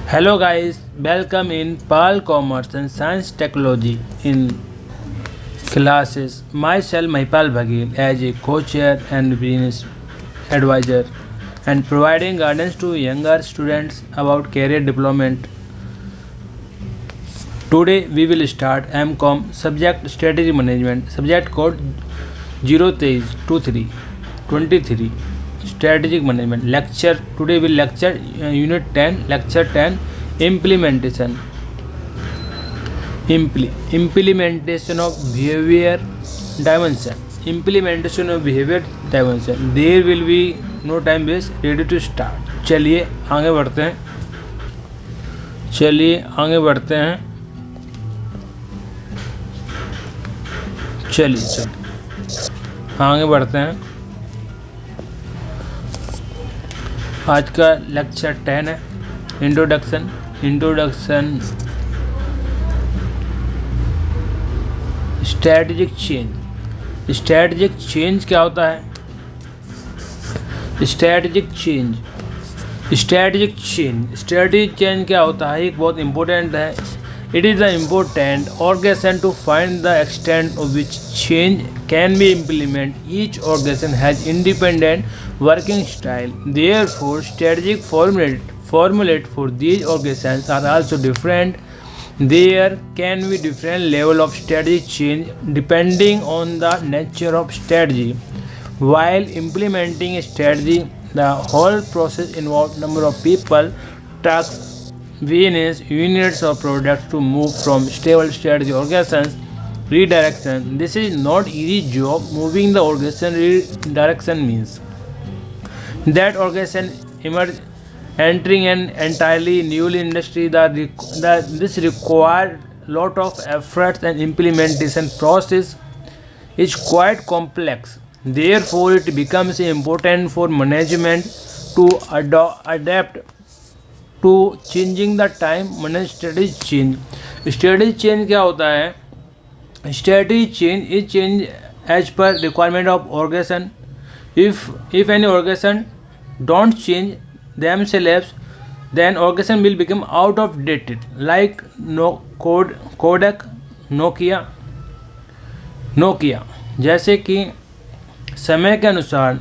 Hello guys, welcome in PAL Commerce and Science Technology in classes. Myself Mahipal Bhagil as a co-chair and business advisor and providing guidance to younger students about career development. Today we will start MCOM subject strategy management subject code 023 strategic management lecture. Today we lecture unit 10 lecture 10 implementation implementation of behavior dimension. There will be no time waste, ready to start. चलिए आगे बढ़ते हैं चलिए आगे बढ़ते हैं। आज का लेक्चर 10 है इंट्रोडक्शन स्ट्रैटेजिक चेंज क्या होता है? स्ट्रैटेजिक चेंज क्या होता है? एक बहुत इम्पोर्टेंट है। It is the important organization to find the extent of which change can be implemented. Each organization has independent working style. Therefore, strategic formulate for these organizations are also different. There can be different level of strategic change depending on the nature of strategy. While implementing a strategy, the whole process involves number of people, tasks, units or products to move from stable strategy organizations redirection. This is not easy job. Moving the organization redirection means that organization entering an entirely new industry. This requires lot of efforts and implementation process is quite complex. Therefore, it becomes important for management to adapt to changing the time. manage strategy change क्या होता है? Strategy change is change as per requirement of organization. If any organization don't change themselves, then organization will become out of dated, like Kodak, Nokia. जैसे कि समय के अनुसार,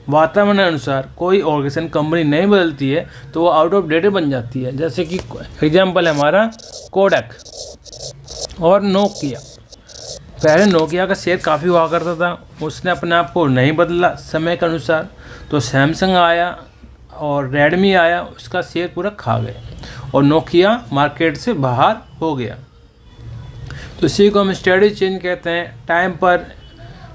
वातावरण अनुसार कोई ऑर्गेनाइजेशन कंपनी नहीं बदलती है तो वो आउट ऑफ डेट बन जाती है। जैसे कि एग्जांपल है हमारा कोडक और नोकिया। पहले नोकिया का शेयर काफ़ी हुआ करता था, उसने अपने आप को नहीं बदला समय के अनुसार, तो सैमसंग आया और रेडमी आया, उसका शेयर पूरा खा गया और नोकिया मार्केट से बाहर हो गया। तो इसी को हम स्ट्रेटजी चेंज कहते हैं।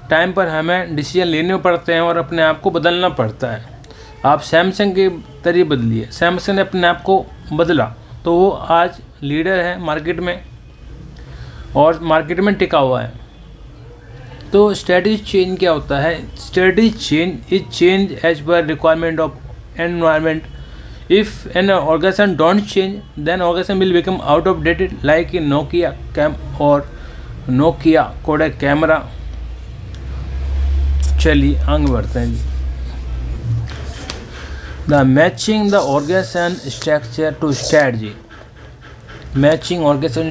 टाइम पर हमें डिसीजन लेने पड़ते हैं और अपने आप को बदलना पड़ता है। आप सैमसंग के तरीके बदलिए, सैमसंग ने अपने आप को बदला तो वो आज लीडर है मार्केट में और मार्केट में टिका हुआ है। तो स्ट्रेटजी चेंज क्या होता है? Strategy change is change as per requirement of environment. If an organization don't change, then organization will become out of dated, like in Nokia Kodak camera. चलिए आगे बढ़ते हैं जी. The matching the organization structure to strategy. Matching the organization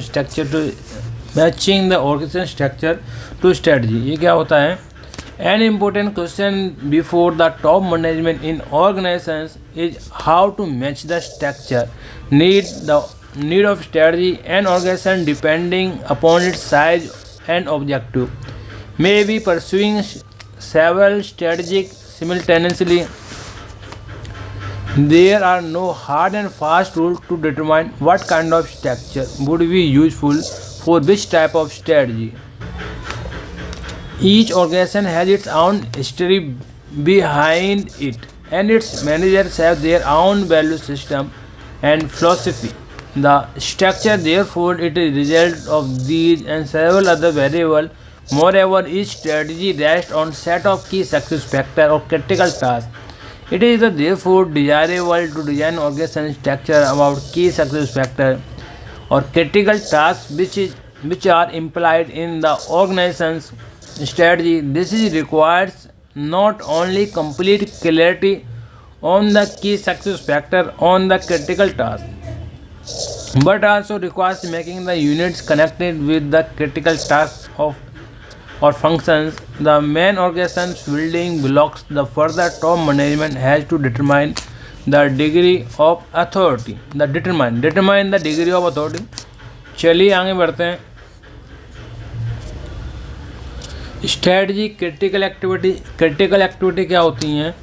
structure to strategy. ये क्या होता है? An important question before the top management in organizations is how to match the structure need of strategy and organization depending upon its size and objective. Maybe pursuing several strategies simultaneously. There are no hard and fast rules to determine what kind of structure would be useful for which type of strategy. Each organization has its own history behind it, and its managers have their own value system and philosophy. The structure, therefore, it is a result of these and several other variables. Moreover, each strategy rests on set of key success factors or critical tasks. It is therefore desirable to design organization structure about key success factors or critical tasks which are implied in the organization's strategy. This requires not only complete clarity on the key success factor on the critical task, but also requires making the units connected with the critical tasks of or functions. The main organization's building blocks. The further top management has to determine the degree of authority. Determine the degree of authority. चलिए आगे बढ़ते हैं. Strategy critical activity क्या होती हैं?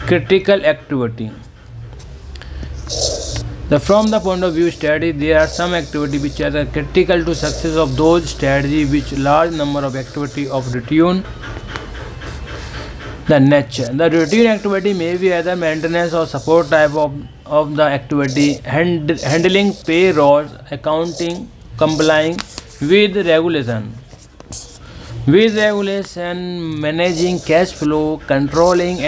Critical activity. From the point of view strategy, there are some activity which are critical to success of those strategy, which large number of activity of routine. The nature. The routine activity may be either maintenance or support type of the activity, handling payrolls, accounting, complying with regulation, managing cash flow, controlling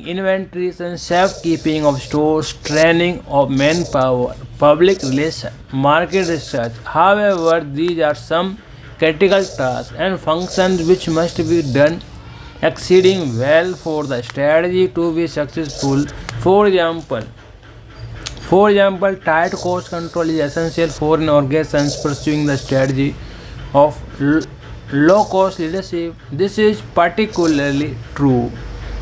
inventories and safekeeping of stores, training of manpower, public relations, market research. However, these are some critical tasks and functions which must be done exceeding well for the strategy to be successful. For example, tight cost control is essential for an organization pursuing the strategy of low cost leadership. This is particularly true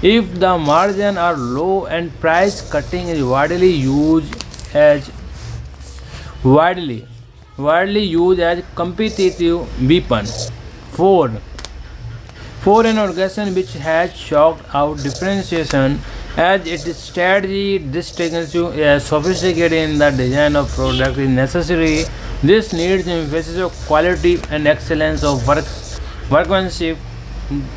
if the margins are low and price cutting is widely used as competitive weapon. For an organization which has chalked out differentiation as its strategy, distinction is sophisticated in the design of product is necessary. This needs emphasis of quality and excellence of workmanship.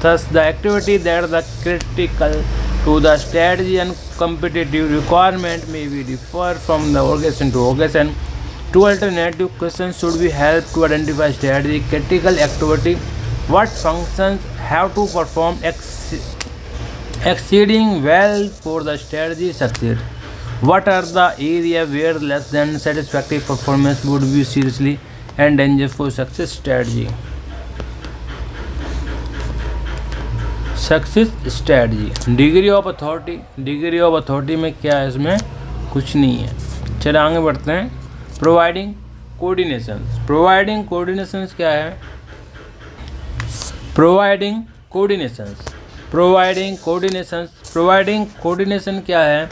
Thus, the activity that are critical to the strategy and competitive requirement may be differ from the organization to organization. Two alternative questions should be help to identify strategy critical activity. What functions have to perform exceeding well for the strategy succeed? What are the areas where less than satisfactory performance would be seriously endanger for success strategy? Success strategy. Degree of authority में क्या है? इसमें कुछ नहीं है. चलिए आगे बढ़ते हैं. प्रोवाइडिंग कोऑर्डिनेशंस क्या है? प्रोवाइडिंग कोऑर्डिनेशन क्या है?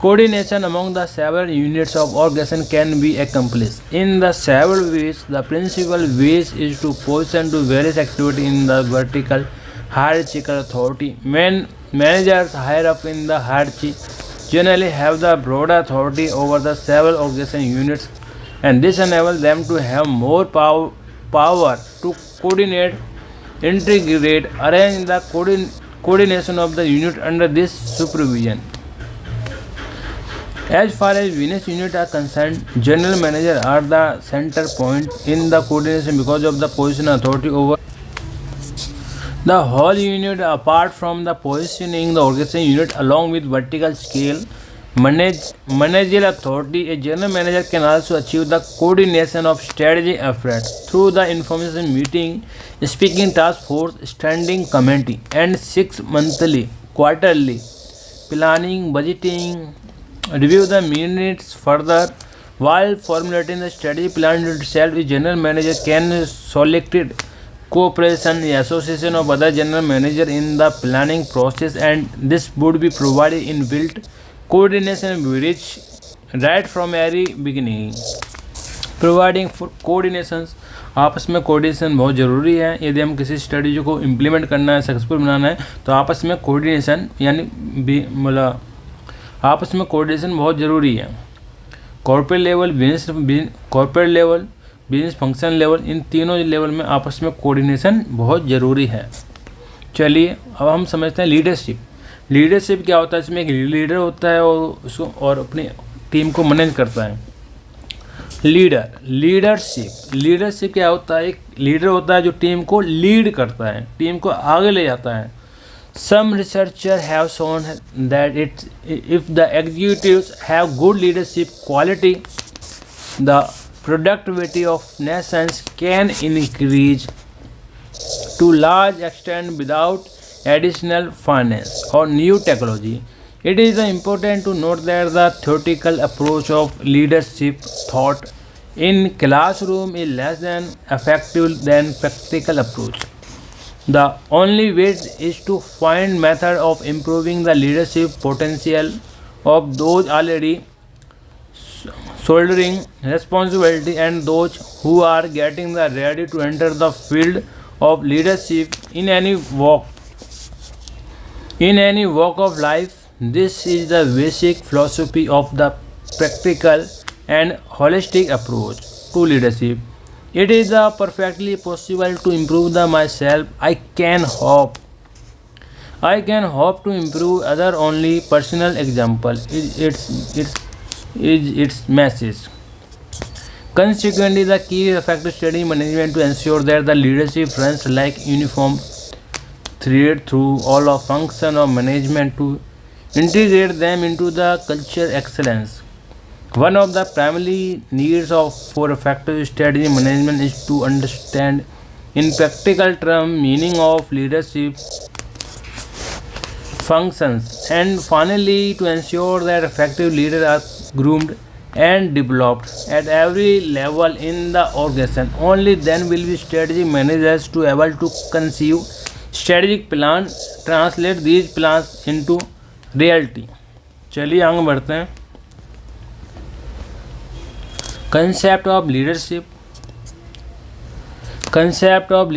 Coordination among the several units of organization can be accomplished in the several ways. The principal ways is to position to various activity in the vertical hierarchical authority. Managers higher up in the hierarchy generally have the broader authority over the several organization units, and this enables them to have more power to coordinate, integrate, arrange the coordination of the unit under this supervision. As far as business units are concerned, general managers are the center point in the coordination because of the position authority over the whole unit. Apart from the positioning the organization unit along with vertical scale managerial authority, a general manager can also achieve the coordination of strategy efforts through the information meeting, speaking task force, standing committee, and 6 monthly, quarterly planning, budgeting, review the minutes further. While formulating the strategy plan itself, a general manager can solicit cooperation and association of other general manager in the planning process, and this would be provided in built coordination which right from very beginning. Providing for coordinations. आपस में coordination बहुत ज़रूरी है. यदि हम किसी strategy को implement करना है, सक्सेसफुल बनाना है, तो आपस में कोऑर्डिनेशन यानी मतलब आपस में कोऑर्डिनेशन बहुत ज़रूरी है. Corporate level, business function level, इन तीनों लेवल में आपस में कोऑर्डिनेशन बहुत ज़रूरी है. चलिए अब हम समझते हैं लीडरशिप क्या होता है. इसमें एक लीडर होता है और उसको और अपनी टीम को मैनेज करता है. लीडरशिप क्या होता है? एक लीडर होता है जो टीम को लीड करता है, टीम को आगे ले जाता है. Some researchers have shown that if the executives have good leadership quality, the productivity of nations can increase to large extent without additional finance or new technology. It is important to note that the theoretical approach of leadership thought in classroom is less than effective than practical approach. The only way is to find method of improving the leadership potential of those already shouldering responsibility and those who are getting the ready to enter the field of leadership in any walk of life. This is the basic philosophy of the practical and holistic approach to leadership. It is perfectly possible to improve the myself. I can hope to improve other only personal example is its message. Consequently, the key is effective study management to ensure that the leadership runs like uniform thread through all of function of management to integrate them into the culture excellence. One of the primary needs for effective strategy management is to understand in practical terms meaning of leadership functions, and finally to ensure that effective leaders are groomed and developed at every level in the organization. Only then will we strategy managers to able to conceive strategic plan, translate these plans into reality. चलिए आगे बढ़ते हैं. Concept of leadership. Concept of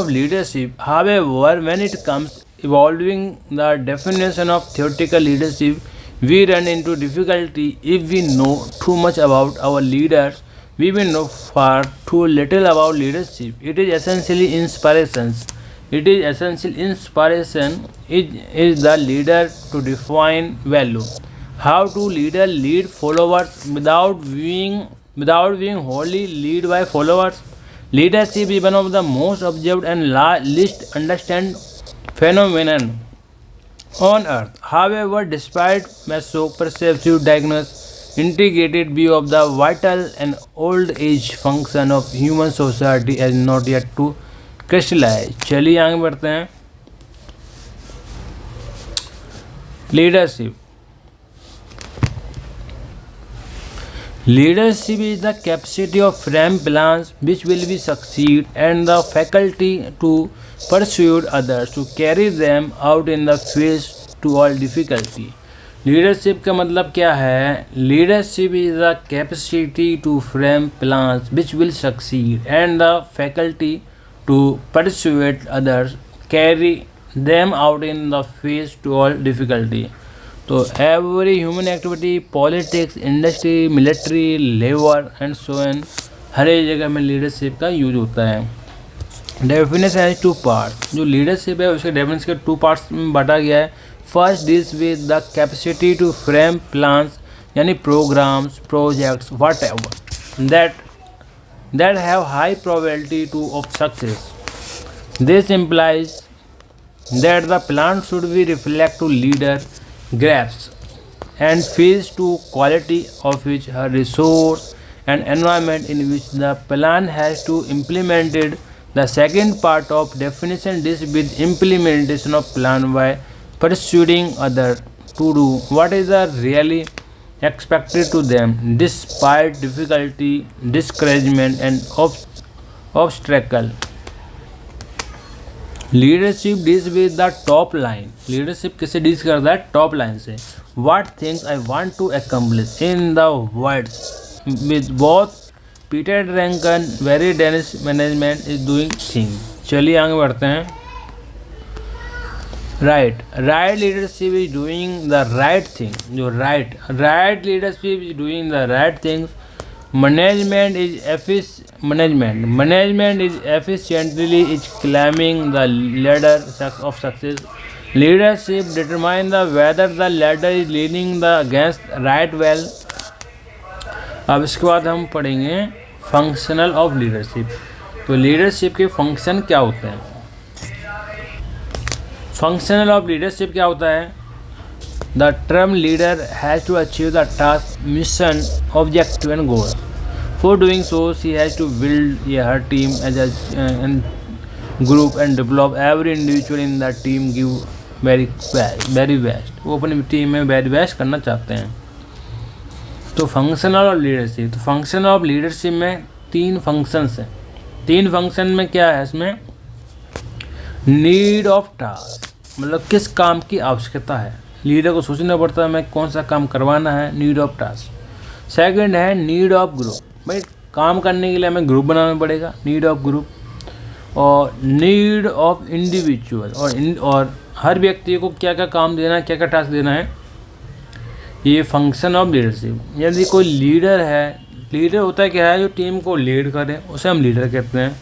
leadership. However, when it comes evolving the definition of theoretical leadership, we run into difficulty if we know too much about our leaders. We will know far too little about leadership. It is essentially inspirations. Is the leader to define value. How to lead followers without being wholly led by followers. Leadership is one of the most observed and least understood phenomenon on earth. However, despite perceptive diagnosis, integrated view of the vital and old age function of human society has not yet to crystallize. चलिए आगे बढ़ते हैं. Leadership. Leadership is the capacity of frame plans which will be succeed and the faculty to persuade others to carry them out in the face to all difficulty. Leadership का मतलब क्या है? Leadership is the capacity to frame plans which will succeed and the faculty to persuade others carry them out in the face to all difficulty. तो every human activity, politics, industry, military, labour and so on, हर एक जगह में leadership का use होता है. Definition has two part. जो leadership है उसके डेफिनेशन के 2 पार्ट्स में बांटा गया है. First deals with the capacity to frame plans यानी programmes, projects, whatever that have high probability to of success. This implies that the plan should be reflect to leader grasps and feeds to quality of which her resource and environment in which the plan has to implemented. The second part of definition deals with implementation of plan by persuading others to do what is really expected to them despite difficulty, discouragement and obstacle. Leadership deals with the top line. Leadership किससे deals करता है? Top line से. What things I want to accomplish in the words with both Peter Drucker Warren Bennis management is doing thing. चलिए आगे बढ़ते हैं. Right leadership is doing the right thing. जो right leadership is doing the right things. Management is efficiently is climbing the ladder of success. Leadership determines whether the ladder is leaning the against right well. अब इसके बाद हम पढ़ेंगे functional of leadership. तो leadership के function क्या होते हैं? फंक्शनल ऑफ लीडरशिप क्या होता है? The term leader has to achieve the task, mission, objective and goal. For doing so, she has to build her team and group and develop every individual in the team give very best। वो अपनी team में very best करना चाहते हैं। तो functional और leadership, तो function of leadership में 3 फंक्शंस हैं। 3 फंक्शन में क्या है इसमें, नीड ऑफ टास्क, मतलब किस काम की आवश्यकता है, लीडर को सोचना पड़ता है मैं कौन सा काम करवाना है, नीड ऑफ टास्क। सेकंड है नीड ऑफ ग्रुप, भाई काम करने के लिए हमें ग्रुप बनाना पड़ेगा, नीड ऑफ ग्रुप। और नीड ऑफ इंडिविजुअल, और हर व्यक्ति को क्या क्या काम देना है, क्या क्या टास्क देना है, ये फंक्शन ऑफ लीडरशिप। यदि कोई लीडर है, लीडर होता है क्या है, जो टीम को लीड करे उसे हम लीडर कहते हैं।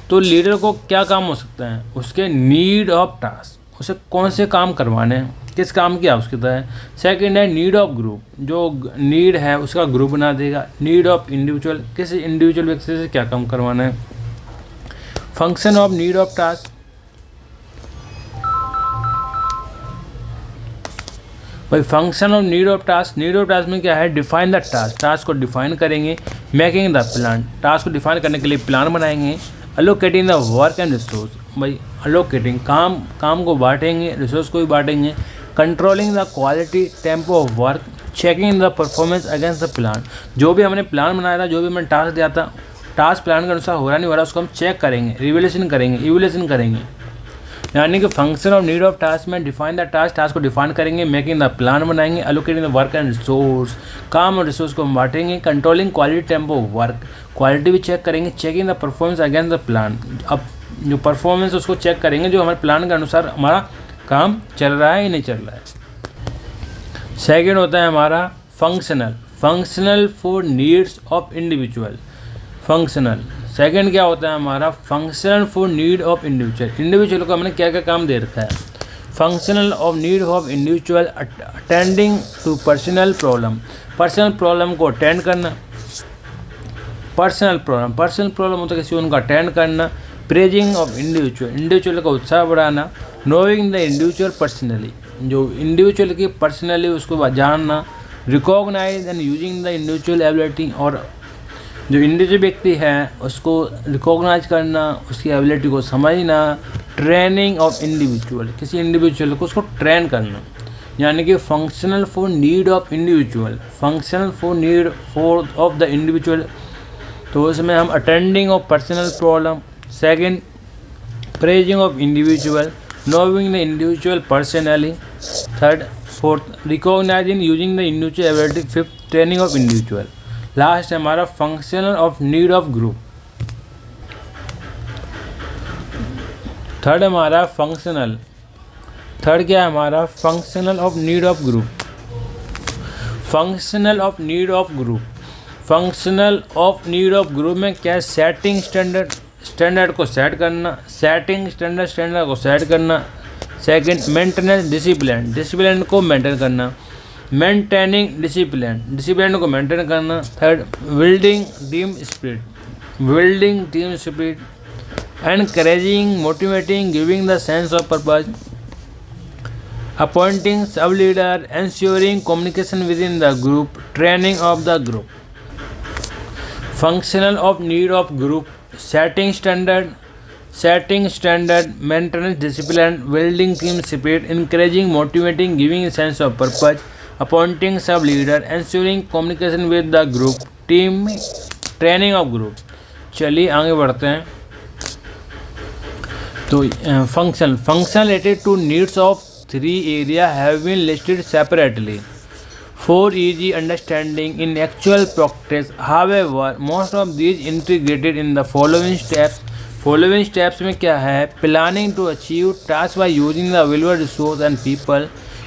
तो लीडर को क्या काम हो सकता है, उसके नीड ऑफ टास्क, उसे कौन से काम करवाने हैं, किस काम की आवश्यकता है। सेकंड है नीड ऑफ ग्रुप, जो नीड है उसका ग्रुप बना देगा। नीड ऑफ इंडिविजुअल, किसी इंडिविजुअल व्यक्ति से क्या काम करवाना है। Function of need of task, भाई function of need of task, need of task में क्या है, डिफाइन द टास्क, टास्क को डिफाइन करेंगे। मेकिंग द प्लान, टास्क को डिफाइन करने के लिए प्लान बनाएंगे। Allocating the work and resource, भाई अलोकेटिंग काम को बांटेंगे, रिसोर्स को भी बांटेंगे। Controlling the quality tempo of work, checking the performance against the plan, जो भी हमने प्लान बनाया था, जो भी हमने टास्क दिया था, टास्क प्लान के अनुसार हो रहा नहीं हो रहा, उसको हम चेक करेंगे, रिवैल्यूएशन करेंगे। यानी कि function of need of task में डिफाइन द टास्क, टास्क को डिफाइन करेंगे, मेकिंग द प्लान बनाएंगे, allocating the work and resource, काम और रिसोर्स को बांटेंगे। Controlling quality tempo of work, quality भी चेक करेंगे। Checking the performance against the plan, अब जो परफॉर्मेंस उसको चेक करेंगे, जो हमारे प्लान के अनुसार हमारा काम चल रहा है या नहीं चल रहा है। सेकेंड होता है हमारा functional for needs of individual. Functional second क्या होता है हमारा, functional for need of individual को हमने क्या क्या काम दे रखा है। Functional of need of individual, attending to personal problem को अटेंड करना। पर्सनल प्रॉब्लम होता है किसी उनका अटेंड करना। प्रेजिंग ऑफ इंडिविजुअल का उत्साह बढ़ाना। नोइंग द इंडिविजुअल पर्सनली, जो इंडिविजुअल की पर्सनली उसको जानना। Recognise and using the individual ability, और जो इंडिविजुअल व्यक्ति है उसको रिकॉग्नाइज करना, उसकी एबिलिटी को समझना। ट्रेनिंग ऑफ इंडिविजुअल, किसी इंडिविजुअल को उसको ट्रेन करना, यानी कि functional for need of individual, functional for need for of the individual. तो उसमें हम attending of personal problem. Second praising of individual, knowing the individual personally. Third fourth recognising using the individual ability. Fifth training of individual. Last है हमारा functional of need of group. Third हमारा functional, third क्या है हमारा, functional of need of group. Functional of need of group, functional of need of group में क्या है, setting standard को सेट करना। स्टैंडर्ड को सेट करना। सेकंड मेंटेनेंस डिसिप्लिन को मेंटेन करना। मेंटेनिंग डिसिप्लिन को मेंटेन करना। Third building team spirit. Encouraging, motivating, giving the sense of purpose. Appointing सब leader, ensuring communication within the group, training of the group. Functional of need of group, setting standard, maintenance discipline, building team spirit, encouraging, motivating, giving a sense of purpose, appointing sub leader, ensuring communication with the group, team, training of group. चलिए आगे बढ़ते हैं। तो function related to needs of 3 areas have been listed separately for easy understanding in actual practice. However, most of these integrated in the following steps. Following steps में क्या है, planning to achieve tasks by using the available resource and people,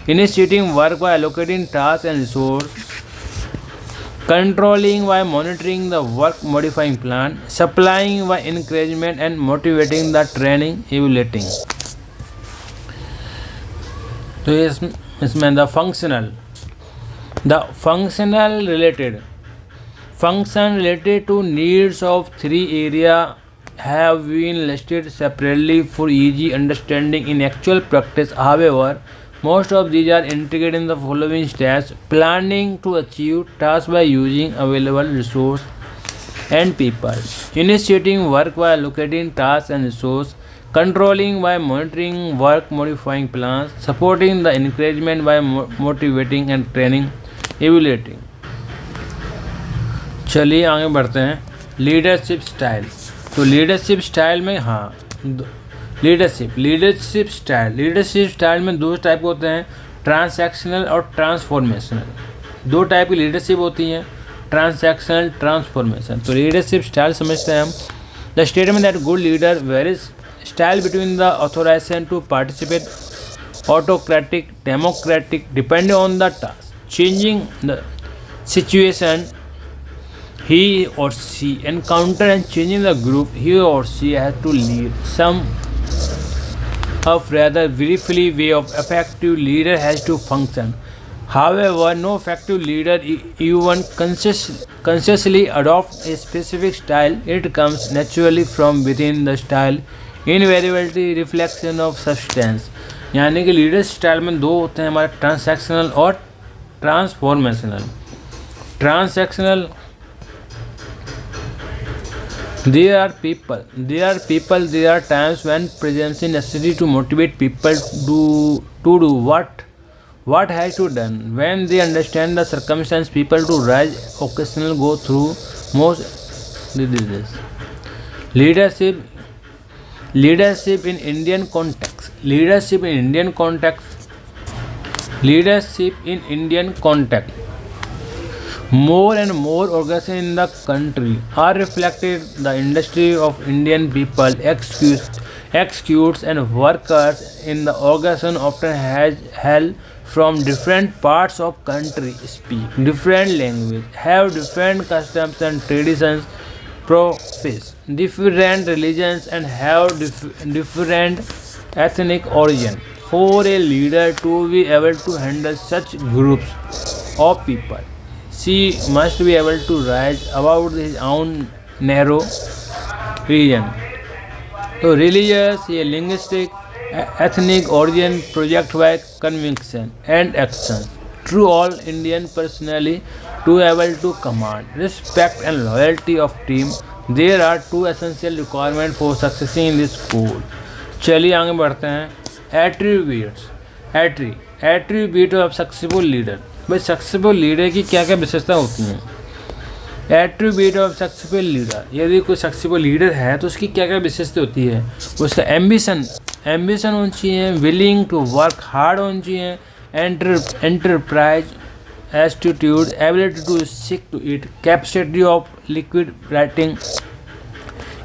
initiating work by allocating tasks and resource, controlling by monitoring the work, modifying plan, supplying by encouragement and motivating the training, evaluating. तो इसमें the functional related to needs of 3 areas have been listed separately for easy understanding in actual practice. However, most of these are integrated in the following steps: planning to achieve tasks by using available resources and people, initiating work by allocating tasks and resources, controlling by monitoring work, modifying plans, supporting the encouragement by motivating and training, evaluating. चलिए आगे बढ़ते हैं. Leadership style. तो leadership style में leadership style में दो type होते हैं, ट्रांसैक्शनल और ट्रांसफॉर्मेशनल. दो टाइप की लीडरशिप होती हैं, ट्रांसैक्शनल, ट्रांसफॉर्मेशन. तो लीडरशिप स्टाइल समझते हैं हम. The statement that good leader varies style between the authorisation to participate, autocratic, democratic, depending on the task, changing the situation he or she encounter and changing the group he or she has to lead. Some of rather briefly way of effective leader has to function. However, no effective leader even consciously adopts a specific style. It comes naturally from within the style, invariably reflection of substance. यानी कि leader style में दो होते हैं हमारे, transactional और transformational. Transactional, there are times when presence is necessary to motivate people to do what has to done. When they understand the circumstance, people to rise occasionally go through most diseases. Leadership in Indian context. Leadership in Indian context. More and more organizations in the country are reflected. The industry of Indian people, executives and workers in the organization often has help from different parts of country, speak different language, have different customs and traditions, profess different religions and have different ethnic origin. For a leader to be able to handle such groups of people, she must be able to rise above his own narrow region. So religious, a linguistic, ethnic origin project by conviction and action. True all Indian personally to able to command, respect and loyalty of team. There are two essential requirements for succeeding in this goal. चलिए आगे बढ़ते हैं. Attribute of successful leader. भाई successful leader की क्या क्या विशेषता होती हैं? एट्रीब्यूट ऑफ सक्सेसफुल लीडर, यदि कोई सक्सेसफुल लीडर है तो उसकी क्या क्या विशेषता होती है? उसका एम्बिशन होनी चाहिए, विलिंग टू वर्क हार्ड होनी चाहिए, enterprise attitude, ability to seek to it, capacity of liquid writing,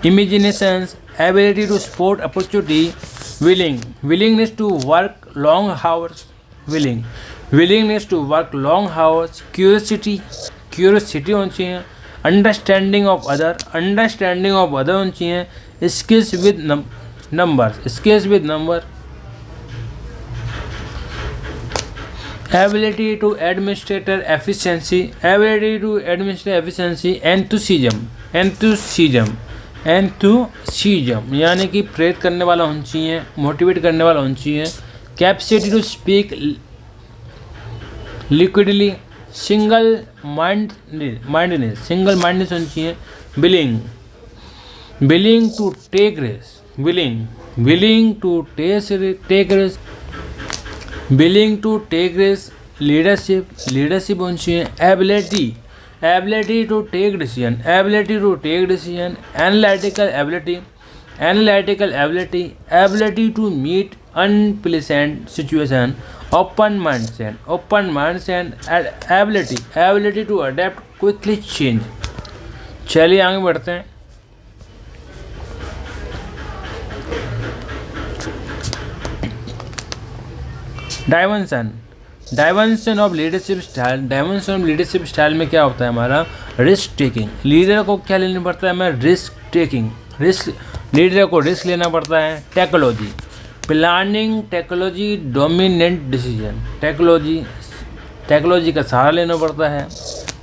imaginations, ability to spot opportunity, willingness to work long hours, willingness to work long hours, curiosity होनी चाहिए, understanding of other होनी चाहिए, skills with number, ability to administrate efficiency, enthusiasm यानी कि प्रेरित करने वाला होना चाहिए, मोटिवेट करने वाला होना चाहिए, capacity to speak liquidly, single mindness होनी चाहिए, willing to take risk, leadership होनी चाहिए, ability to take decision, analytical ability to meet unpleasant situation, open mindset, ability to adapt quickly change. चलिए आगे बढ़ते हैं. डायमेंशन ऑफ लीडरशिप स्टाइल में क्या होता है हमारा? Risk taking. लीडर को क्या लेना पड़ता है हमें? लीडर को रिस्क लेना पड़ता है. Technology, planning, technology, dominant decision, technology का सहारा लेना पड़ता है.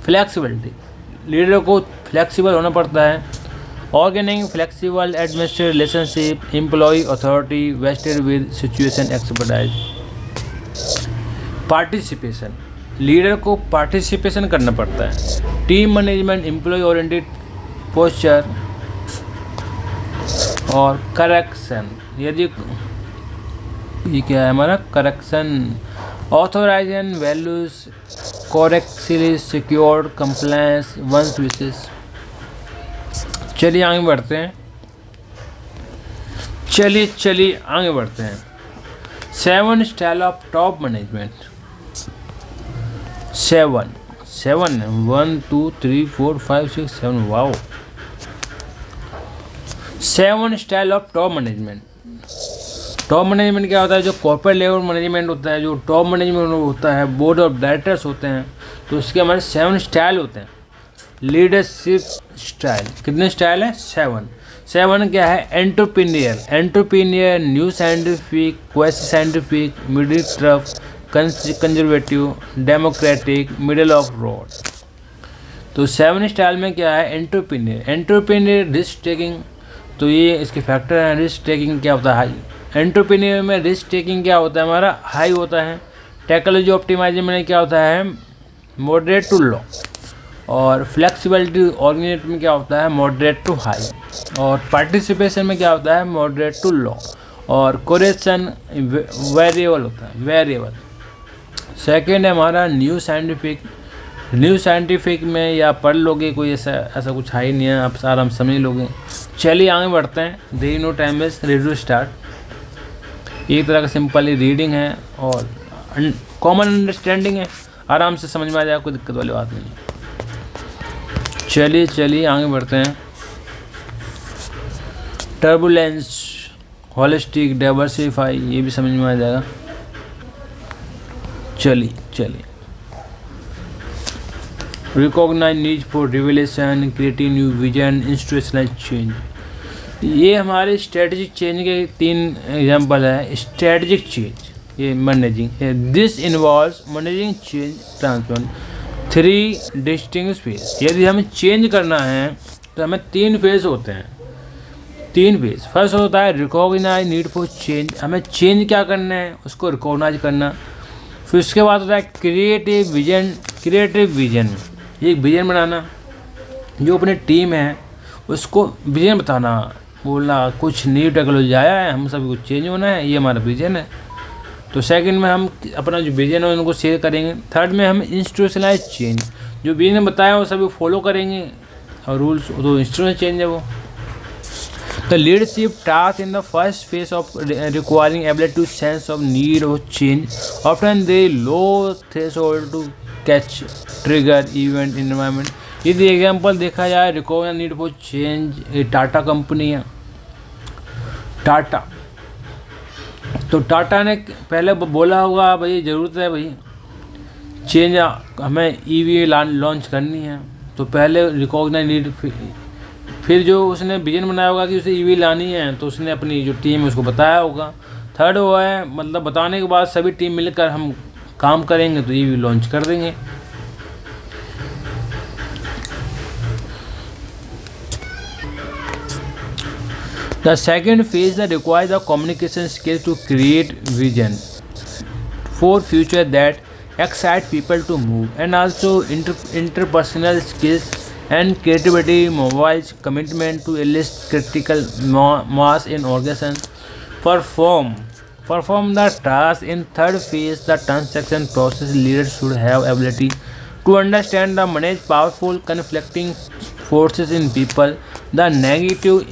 फ्लेक्सिबिलिटी, लीडर को फ्लेक्सिबल होना पड़ता है. Organic, flexible, administrative relationship, employ authority vested with situation expertise. Participation, leader को पार्टिसिपेशन करना पड़ता है. Team management, employ oriented posture और करेक्शन, यदि ये क्या है हमारा correction, authorisation values correctly secured compliance once wishes. चलिए आगे बढ़ते हैं, चलिए आगे बढ़ते हैं। 7 style of top management. 7 1 2 3 4 5 6 7 wow. 7 style of top management. Top management क्या होता है? जो कॉर्पोरेट लेवल मैनेजमेंट होता है, जो टॉप मैनेजमेंट होता है, बोर्ड ऑफ डायरेक्टर्स होते हैं, तो उसके हमारे 7 स्टाइल होते हैं। लीडरशिप स्टाइल, कितने स्टाइल है? 7 क्या है? Entrepreneur, new scientific, quest scientific, middle tough, conservative, democratic, middle of road. तो 7 स्टाइल में क्या है? एंटरप्रेन्योर रिस्क टेकिंग, तो ये इसके फैक्टर हैं। रिस्क टेकिंग क्या होता है? हाई। एंटरप्रेन्योर में रिस्क टेकिंग क्या होता है? हमारा हाई होता है। टेक्नोलॉजी ऑप्टिमाइजेशन में क्या होता है? Moderate to low. और फ्लेक्सिबिलिटी ऑर्गेनाइजेशन में क्या होता है? Moderate to high. और पार्टिसिपेशन में क्या होता है? Moderate to low. और कोरेक्शन वेरिएबल होता है, वेरिएबल। सेकेंड है हमारा न्यू साइंटिफिक में या पढ़ लोगे, कोई ऐसा कुछ हाई नहीं है, आप आराम समझ लोगे। चलिए आगे बढ़ते हैं। There no time is ready to start. एक तरह का सिंपल रीडिंग है और कॉमन अंडरस्टैंडिंग है, आराम से समझ में आ जाएगा, कोई दिक्कत वाली बात नहीं है। चलिए आगे बढ़ते हैं। टर्बुलेंस, होलिस्टिक, डाइवर्सिफाई, ये भी समझ में आ जाएगा। चलिए recognise need for revolution, creating new vision, institutional change. ये हमारे स्ट्रेटजिक चेंज के 3 एग्जाम्पल है। स्ट्रेटजिक चेंज, ये managing, this involves managing change transform 3 distinct phase. यदि हमें चेंज करना है तो हमें 3 फेज होते हैं। 3 फेज। फर्स्ट होता है रिकॉग्नाइज नीड फॉर चेंज, हमें चेंज क्या करना है, उसको रिकॉग्नाइज करना। फिर उसके बाद होता है क्रिएटिव विजन, एक विजन बनाना। जो अपनी टीम है उसको विजन बताना, बोलना कुछ न्यू टेक्नोलॉजी आया है, हम सभी को चेंज होना है, ये हमारा विजन है। तो सेकंड में हम अपना जो विजन है उनको शेयर करेंगे। थर्ड में हम इंस्टीट्यूशनलाइज चेंज, जो विजन बताया वो सभी फॉलो करेंगे और रूल्स, तो इंस्टीट्यूशनल चेंज है वो। The leadership task in the first phase of requiring ability to sense of need और change, often they low threshold to catch trigger event environment. यदि एग्जाम्पल देखा जाए रिकॉग्नाइज नीड फॉर चेंज, ये Tata company है। टाटा, तो टाटा ने पहले बोला होगा भाई ज़रूरत है भाई चेंज, हमें ईवी लॉन्च करनी है, तो पहले रिकॉग्नाइज नीड, फिर जो उसने विजन बनाया होगा कि उसे ईवी लानी है, तो उसने अपनी जो टीम है उसको बताया होगा। थर्ड हुआ है मतलब बताने के बाद सभी टीम मिलकर हम काम करेंगे तो ईवी लॉन्च कर देंगे। The second phase that requires the communication skills to create vision for future that excite people to move, and also interpersonal skills and creativity mobilize commitment to elicit critical mass in organizations. Perform the task in third phase, the transaction process. Leaders should have ability to understand the manage powerful conflicting forces in people. The negative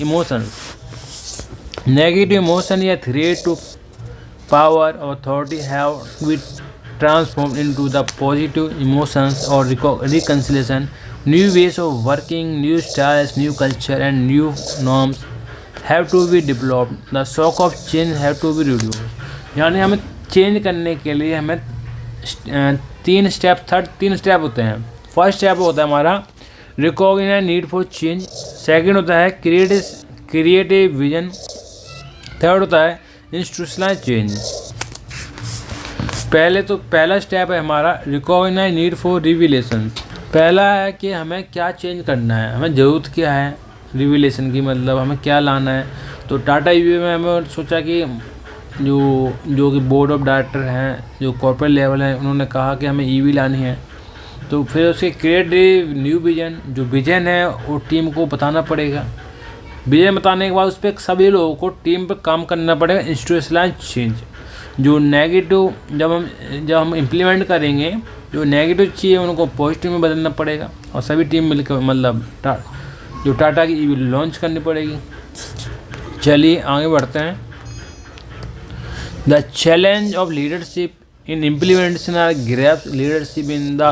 emotion या threat to power or authority have to be transformed into the positive emotions or reconciliation. New ways of working, new styles, new culture and new norms have to be developed. The shock of change have to be reduced. यानी हमें change करने के लिए हमें 3 step होते हैं। First step होता है हमारा recognise need for change, second होता है क्रिएटिव विजन, थर्ड होता है इंस्टीट्यूशनल चेंज। पहला स्टेप है हमारा रिकॉग्नाइज नीड फॉर रिविलेशन। पहला है कि हमें क्या चेंज करना है, हमें ज़रूरत क्या है रिविलेशन की, मतलब हमें क्या लाना है। तो टाटा ईवी में हमें सोचा कि जो कि बोर्ड ऑफ डायरेक्टर हैं, जो कॉर्पोरेट लेवल है, उन्होंने कहा कि हमें ईवी लानी है। तो फिर उसके क्रिएटिव न्यू विजन, जो विजन है वो टीम को बताना पड़ेगा। विजन बताने के बाद उस पर सभी लोगों को टीम पर काम करना पड़ेगा। इंस्टीट्यूशनलाइज चेंज, जो नेगेटिव जब हम इम्प्लीमेंट करेंगे, जो नेगेटिव चीज़ है उनको पॉजिटिव में बदलना पड़ेगा और सभी टीम मिलकर मतलब जो टाटा की ईवी लॉन्च करनी पड़ेगी। चलिए आगे बढ़ते हैं। The challenge of leadership in implementation are grabs leadership in the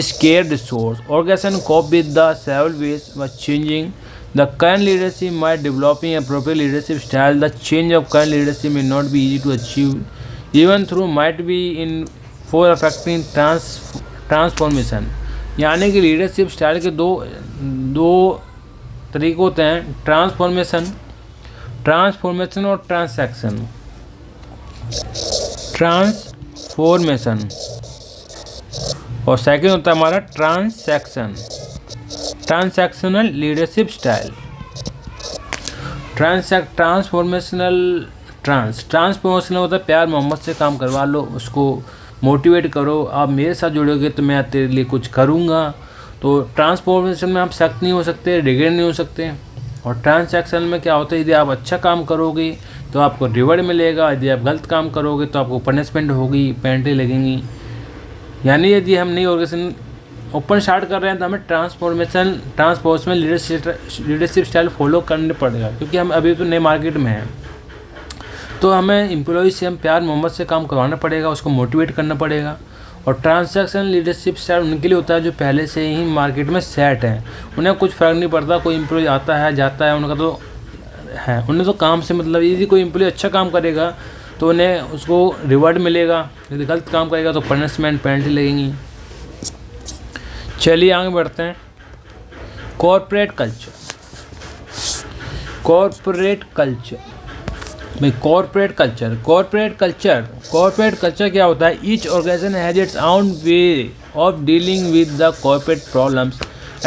scarce resource. Organization cope with the several ways by changing the current leadership might developing appropriate leadership style. The change of current leadership may not be easy to achieve, even through might be in for affecting transformation. यानी कि leadership style के दो तरीके होते हैं, transformation और transaction. Transformation और second होता है हमारा ट्रांसैक्शनल लीडरशिप स्टाइल। ट्रांसफॉर्मेशनल होता है प्यार मोहब्बत से काम करवा लो, उसको मोटिवेट करो, आप मेरे साथ जुड़ोगे तो मैं तेरे लिए कुछ करूँगा। तो ट्रांसफॉर्मेशन में आप सख्त नहीं हो सकते, रिग्रेट नहीं हो सकते। और ट्रांसैक्शन में क्या होता है, यदि आप अच्छा काम करोगे तो आपको रिवॉर्ड मिलेगा, यदि आप गलत काम करोगे तो आपको पनिशमेंट होगी, पेनल्टी लगेंगी। यानी यदि हम नई ऑर्गेनाइजेशन ओपन स्टार्ट कर रहे हैं तो हमें ट्रांसफॉर्मेशनल लीडरशिप स्टाइल फॉलो करने पड़ेगा, क्योंकि हम अभी तो नए मार्केट में हैं। तो हमें एम्प्लॉय से हम प्यार मोहब्बत से काम करवाना पड़ेगा, उसको मोटिवेट करना पड़ेगा। और ट्रांसैक्शन लीडरशिप स्टाइल उनके लिए होता है जो पहले से ही मार्केट में सेट हैं, उन्हें कुछ फ़र्क नहीं पड़ता कोई एम्प्लॉय आता है जाता है, उनका तो है, उन्हें तो काम से मतलब। यदि कोई एम्प्लॉय अच्छा काम करेगा तो उन्हें उसको रिवॉर्ड मिलेगा, यदि गलत काम करेगा तो पनिशमेंट पेनल्टी लगेंगी। चलिए आगे बढ़ते हैं। कॉर्पोरेट कल्चर भाई, कॉर्पोरेट कल्चर क्या होता है? Each organisation has its own way of dealing with the corporate problems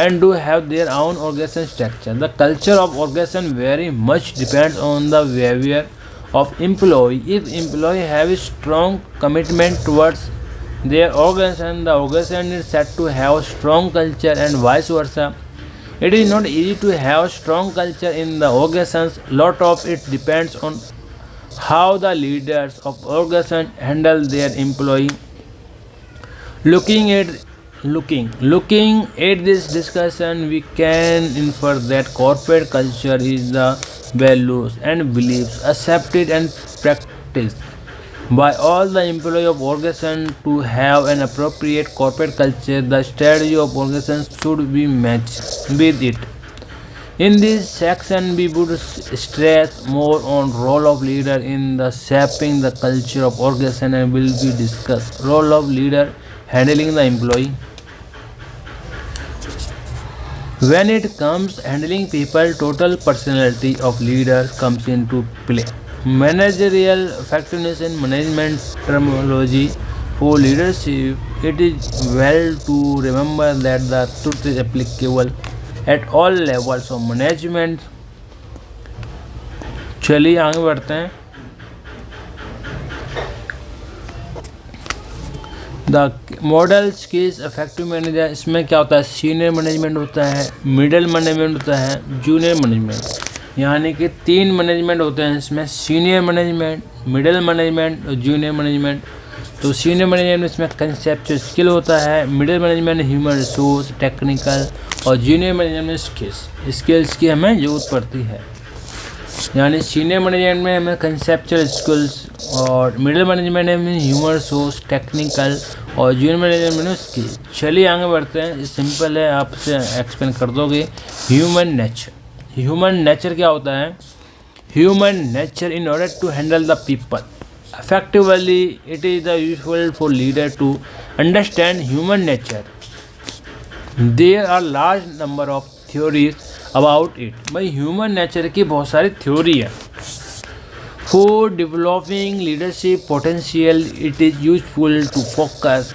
and do have their own organization structure. The culture of organization very much depends on the behavior of employee. If employee have a strong commitment towards their organization, the organization is set to have a strong culture and vice versa. It is not easy to have strong culture in the organizations. Lot of it depends on how the leaders of organization handle their employee. Looking at this discussion, we can infer that corporate culture is the values and beliefs accepted and practiced by all the employees of organization. To have an appropriate corporate culture, the strategy of organization should be matched with it. In this section, we would stress more on role of leader in the shaping the culture of organization, and will be discussed role of leader handling the employee. When it comes handling people, total personality of leaders comes into play. Managerial effectiveness in management terminology for leadership, it is well to remember that the truth is applicable at all levels of management. चलिए आगे बढ़ते हैं। The model skills effective manager, इसमें क्या होता है? Senior management होता है, मिडिल मैनेजमेंट होता है, जूनियर मैनेजमेंट। यानी कि 3 मैनेजमेंट होते हैं इसमें, सीनियर मैनेजमेंट, मिडिल मैनेजमेंट और जूनियर मैनेजमेंट। तो सीनियर मैनेजमेंट में इसमें कंसेप्चुअल स्किल होता है, middle management human resource technical, और जूनियर मैनेजमेंट में स्किल्स की हमें ज़रूरत पड़ती है। यानी सीनियर मैनेजमेंट में हमें कंसेप्चुअल स्किल्स, और मिडिल मैनेजमेंट में ह्यूमन रिसोर्स टेक्निकल, और जूनियर मैनेजमेंट में स्किल। चलिए आगे बढ़ते हैं। ये सिंपल है, आपसे एक्सप्लेन कर दोगे। ह्यूमन नेचर क्या होता है? Human nature in order to handle the people effectively, it is the usual for leader to understand human nature. There are large number of theories about it. भाई human nature की बहुत सारी theory है। For developing leadership potential, it is useful to focus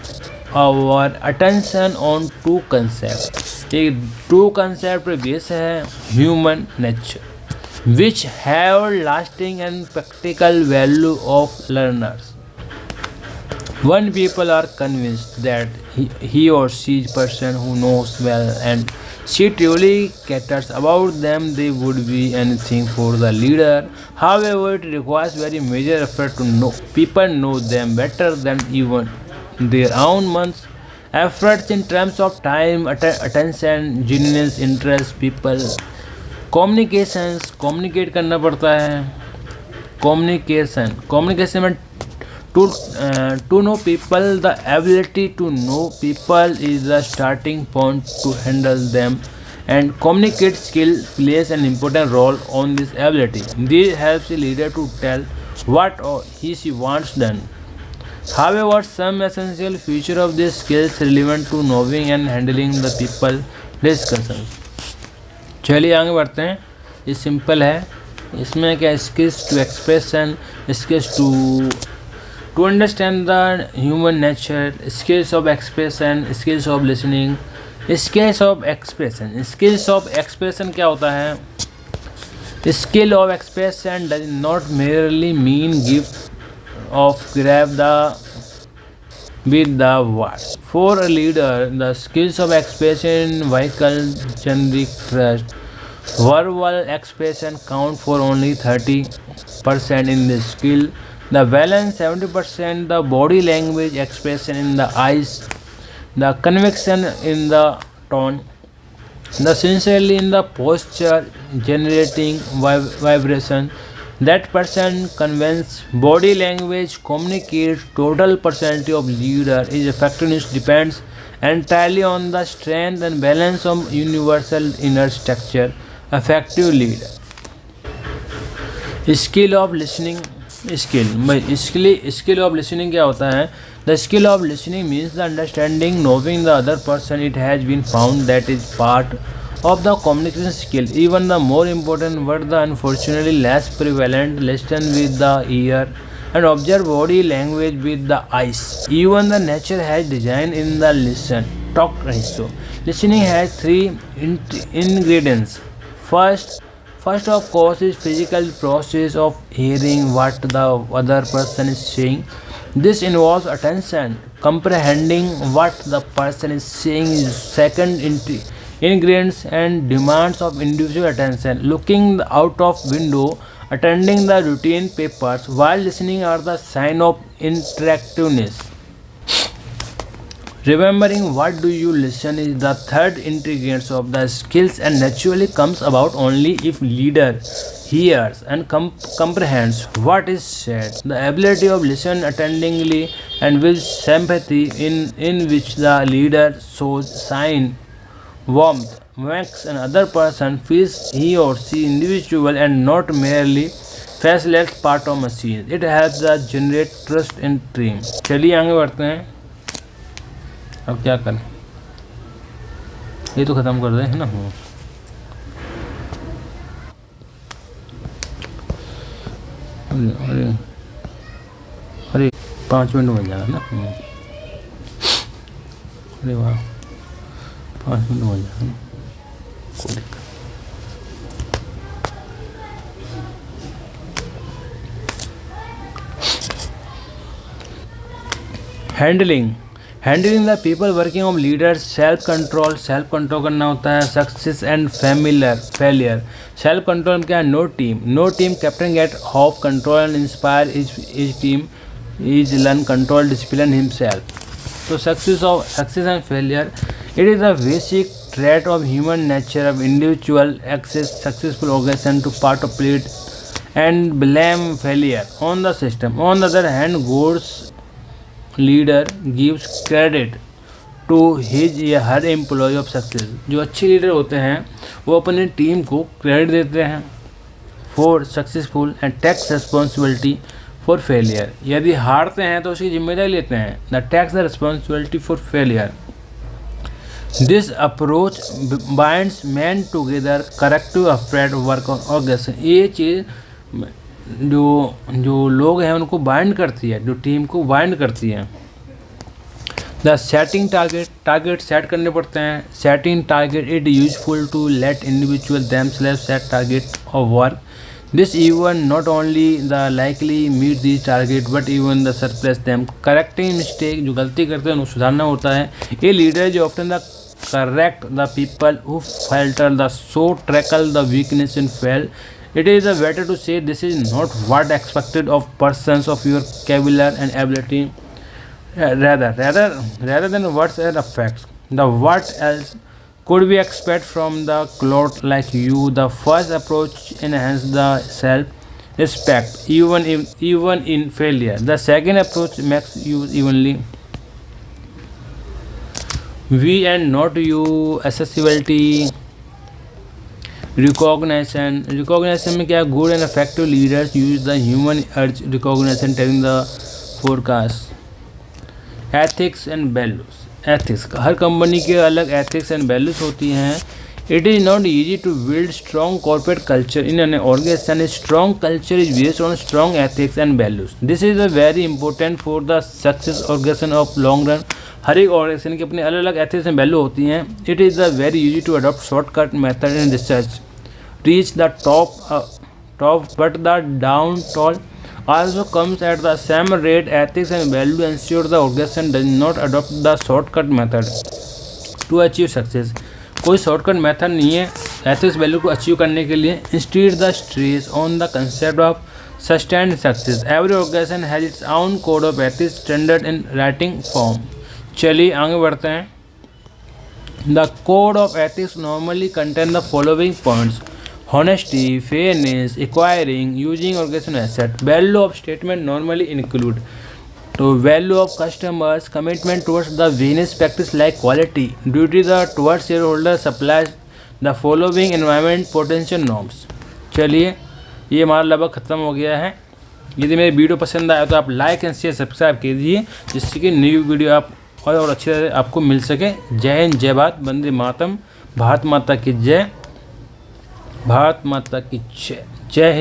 our attention on 2 concepts. एक 2 concept पर base है human nature, which have lasting and practical value of learners. When people are convinced that he or she is person who knows well and she truly cares about them, they would be anything for the leader. However, it requires very major effort to know people, know them better than even their own months. Efforts in terms of time, attention, genuine interest, people, communications, communicate करना पड़ता है. Communication में to know people, the ability to know people is the starting point to handle them, and communicate skill plays an important role on this ability. This helps the leader to tell what she wants done. However, some essential feature of this skills relevant to knowing and handling the people discussion. चलिए आगे बढ़ते हैं. ये simple है. इसमें क्या skills to expression, skills to understand the human nature, skills of expression, skills of listening, skills of expression. Skills of expression क्या होता है? Skill of expression does not merely mean gift of grab the with the words. For a leader, the skills of expression, vehicle, generic trust, verbal expression count for only 30% in this skill. The balance 70%, the body language expression in the eyes, the conviction in the tone, the sincerely in the posture, generating vibration. That person conveys body language, communicates. Total personality of leader is effectiveness depends entirely on the strength and balance of universal inner structure. Effective leader. Skill of listening. Skill of listening क्या होता है? The skill of listening means the understanding, knowing the other person. It has been found that is part of the communication skill, even the more important but the unfortunately less prevalent. Listen with the ear and observe body language with the eyes. Even the nature has design in the listen talk ratio. Listening has three ingredients. First of course is physical process of hearing what the other person is saying. This involves attention, comprehending what the person is saying. Second ingredients and demands of individual attention. Looking out of window, attending the routine papers while listening are the sign of interactiveness. Remembering what do you listen is the third ingredient of the skills, and naturally comes about only if leader hears and comprehends what is said. The ability of listen attentively and with sympathy in which the leader shows sign warmth makes another person feels he or she individual and not merely faceless part of machine. It helps us generate trust in team. चलिए आगे बढ़ते हैं. अब क्या करें? ये तो ख़त्म कर दें, है ना? अरे 5 मिनट बन जाएगा ना? अरे वाह, 5 मिनट हो जाए. Handling the people working of leaders. Self control करना होता है. Success and failure. Self control में क्या है? No team captain get of control and inspire is team is learn control discipline himself. तो success and failure, it is a basic trait of human nature of individual successful organization to participate and blame failure on the system. On the other hand, good leader gives credit to his या हर employ of success. जो अच्छे leader होते हैं वो अपनी team को credit देते हैं for successful and takes responsibility for failure. यदि हारते हैं तो उसकी जिम्मेदारी लेते हैं. The takes the responsibility for failure. This approach binds men together, corrective effort work on organization. ये चीज़ जो लोग हैं उनको बाइंड करती है, जो टीम को बाइंड करती है. द सेटिंग टारगेट सेट करने पड़ते हैं. Setting target it useful to let individual themselves set target of work. This even not only the likely meet these target but even the surpass them. Correcting mistake, जो गलती करते हैं उनको सुधारना होता है. ये लीडर जो often the correct the people who falter, the so tackle the weakness and fail. It is better to say this is not what expected of persons of your caliber and ability, rather than words and effects. The what else could we expect from the cloth like you? The first approach enhances the self respect even in failure. The second approach makes you evenly we and not you accessibility recognition में क्या good and effective leaders use the human urge recognition telling the forecast. Ethics and values ethics हर company के अलग ethics and values होती हैं. It is not easy to build strong corporate culture in an organisation. Strong culture is based on strong ethics and values. This is a very important for the success organisation of long run. हर एक organisation की अपनी अलग अलग ethics and value होती हैं. It is a very easy to adopt shortcut method in research reach the top but the downfall also comes at the same rate. Ethics and value ensure the organization does not adopt the shortcut method to achieve success. कोई shortcut method नहीं है ethics value को achieve करने के लिए. Instead the stress on the concept of sustained success. Every organization has its own code of ethics standard in writing form. चलिए आगे बढ़ते हैं. The code of ethics normally contain the following points: honesty, fairness, acquiring, using organization asset. Value of statement normally include to value of customers, commitment towards the business practice like quality, duty towards shareholder, suppliers, the following environment potential norms. चलिए ये हमारा लगभग ख़त्म हो गया है. यदि मेरी वीडियो पसंद आया तो आप लाइक एंड शेयर सब्सक्राइब कीजिए जिससे कि न्यू वीडियो आप और अच्छी तरह आपको मिल सके. जय हिंद, जय भारत, वंदे मातरम, भारत माता की जय, भारत माता की जय. जय हिंद.